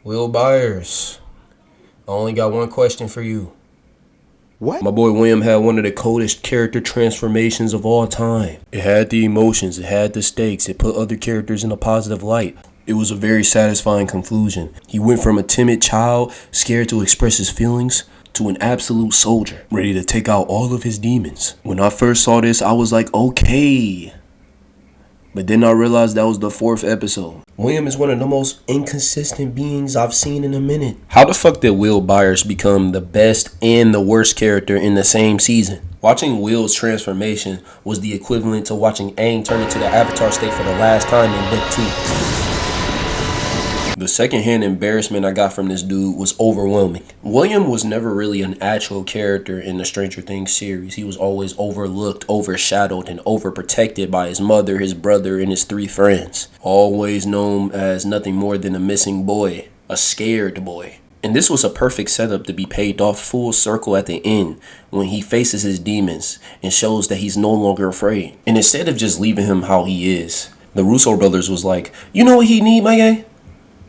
Will Byers, I only got one question for you. What? My boy William had one of the coldest character transformations of all time. It had the emotions, it had the stakes, it put other characters in a positive light. It was a very satisfying conclusion. He went from a timid child, scared to express his feelings, to an absolute soldier, ready to take out all of his demons. When I first saw this, I was like, okay. But then I realized that was the 4th episode. William is one of the most inconsistent beings I've seen in a minute. How the fuck did Will Byers become the best and the worst character in the same season? Watching Will's transformation was the equivalent to watching Aang turn into the Avatar state for the last time in book 2. The secondhand embarrassment I got from this dude was overwhelming. William was never really an actual character in the Stranger Things series. He was always overlooked, overshadowed, and overprotected by his mother, his brother, and his 3 friends. Always known as nothing more than a missing boy, a scared boy. And this was a perfect setup to be paid off full circle at the end when he faces his demons and shows that he's no longer afraid. And instead of just leaving him how he is, the Russo brothers was like, you know what he need, my guy?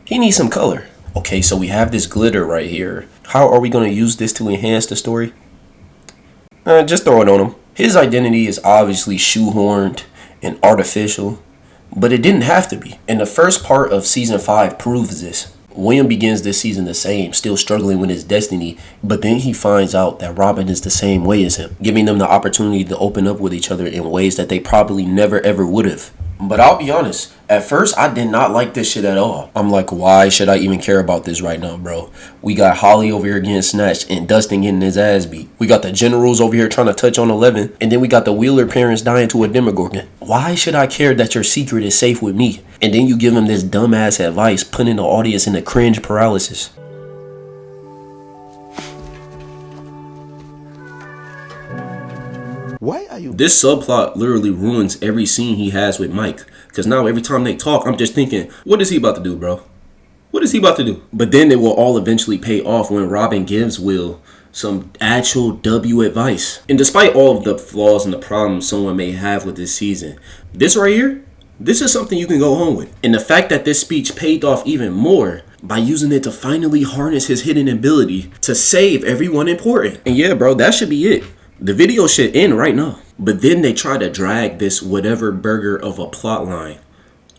He needs some color. Okay, so we have this glitter right here. How are we going to use this to enhance the story? Just throw it on him. His identity is obviously shoehorned and artificial, but it didn't have to be. And the first part of season 5 proves this. William begins this season the same, still struggling with his destiny, but then he finds out that Robin is the same way as him, giving them the opportunity to open up with each other in ways that they probably never ever would have. But I'll be honest, at first I did not like this shit at all. I'm like, why should I even care about this right now, bro? We got Holly over here getting snatched and Dustin getting his ass beat. We got the generals over here trying to touch on 11, and then we got the Wheeler parents dying to a Demogorgon. Why should I care that your secret is safe with me? And then you give him this dumbass advice, putting the audience in a cringe paralysis. Why are you? This subplot literally ruins every scene he has with Mike. Because now every time they talk, I'm just thinking, what is he about to do, bro? What is he about to do? But then it will all eventually pay off when Robin gives Will some actual W advice. And despite all of the flaws and the problems someone may have with this season, this right here, this is something you can go home with. And the fact that this speech paid off even more by using it to finally harness his hidden ability to save everyone important. And yeah, bro, that should be it. The video should end right now. But then they try to drag this whatever burger of a plot line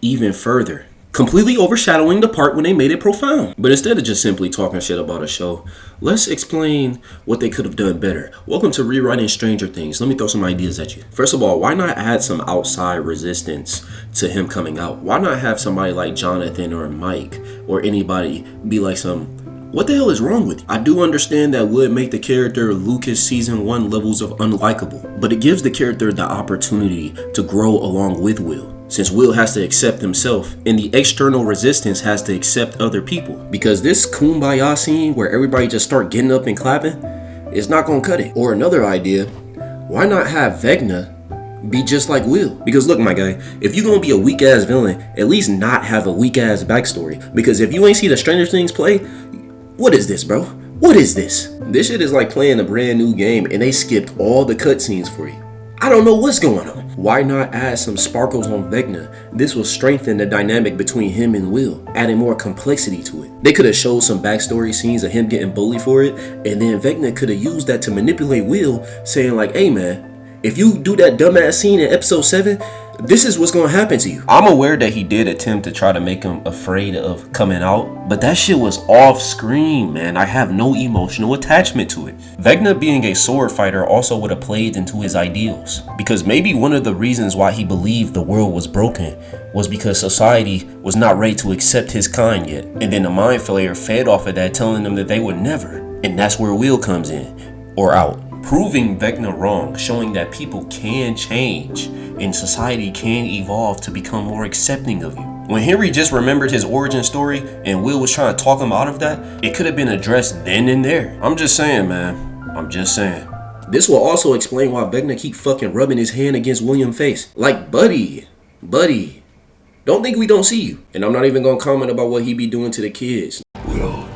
even further, completely overshadowing the part when they made it profound. But instead of just simply talking shit about a show, let's explain what they could have done better. Welcome to Rewriting Stranger Things. Let me throw some ideas at you. First of all, why not add some outside resistance to him coming out? Why not have somebody like Jonathan or Mike or anybody be like what the hell is wrong with you? I do understand that would make the character Lucas season 1 levels of unlikable, but it gives the character the opportunity to grow along with Will, since Will has to accept himself and the external resistance has to accept other people. Because this kumbaya scene where everybody just start getting up and clapping is not gonna cut it. Or another idea, why not have Vecna be just like Will? Because look, my guy, if you're gonna be a weak ass villain, at least not have a weak ass backstory. Because if you ain't see the Stranger Things play, what is this, bro? What is this? This shit is like playing a brand new game and they skipped all the cutscenes for you. I don't know what's going on. Why not add some sparkles on Vecna? This will strengthen the dynamic between him and Will, adding more complexity to it. They could have showed some backstory scenes of him getting bullied for it, and then Vecna could have used that to manipulate Will, saying like, hey man, if you do that dumbass scene in episode 7, this is what's gonna happen to you. I'm aware that he did attempt to try to make him afraid of coming out, but that shit was off screen, man. I have no emotional attachment to it. Vecna being a sword fighter also would have played into his ideals, because maybe one of the reasons why he believed the world was broken was because society was not ready to accept his kind yet. And then the mind flayer fed off of that, telling them that they would never. And that's where Will comes in, or out. Proving Vecna wrong, showing that people can change and society can evolve to become more accepting of you. When Henry just remembered his origin story and Will was trying to talk him out of that, it could have been addressed then and there. I'm just saying, man. I'm just saying. This will also explain why Vecna keep fucking rubbing his hand against William's face. Like, buddy, don't think we don't see you. And I'm not even gonna comment about what he be doing to the kids. Will,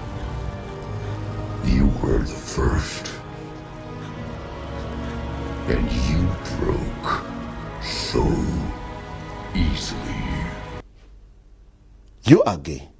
you were the first. And you broke so easily. You are gay.